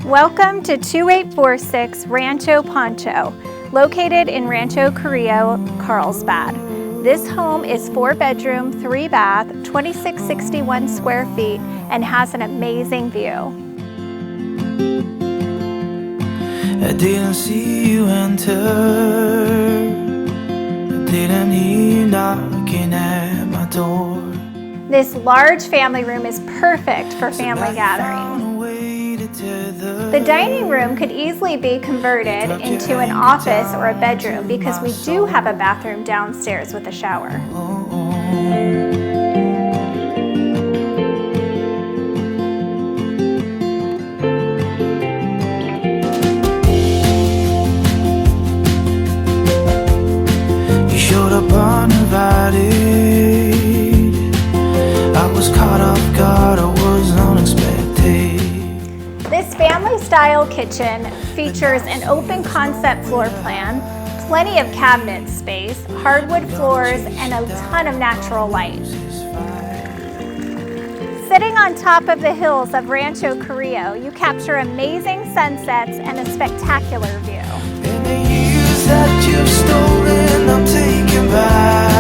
Welcome to 2846 Rancho Pancho, located in Rancho Carrillo, Carlsbad. This home is 4-bedroom, 3-bath, 2661 square feet, and has an amazing view. I didn't see you enter. I didn't hear you knocking at my door. This large family room is perfect for family gatherings. The dining room could easily be converted into an office or a bedroom because we do have a bathroom downstairs with a shower. You showed up uninvited. I was caught off guard, I was unexpected. This family-style kitchen features an open concept floor plan, plenty of cabinet space, hardwood floors, and a ton of natural light. Sitting on top of the hills of Rancho Carrillo, you capture amazing sunsets and a spectacular view. And the years that you've stolen, I'm taking back.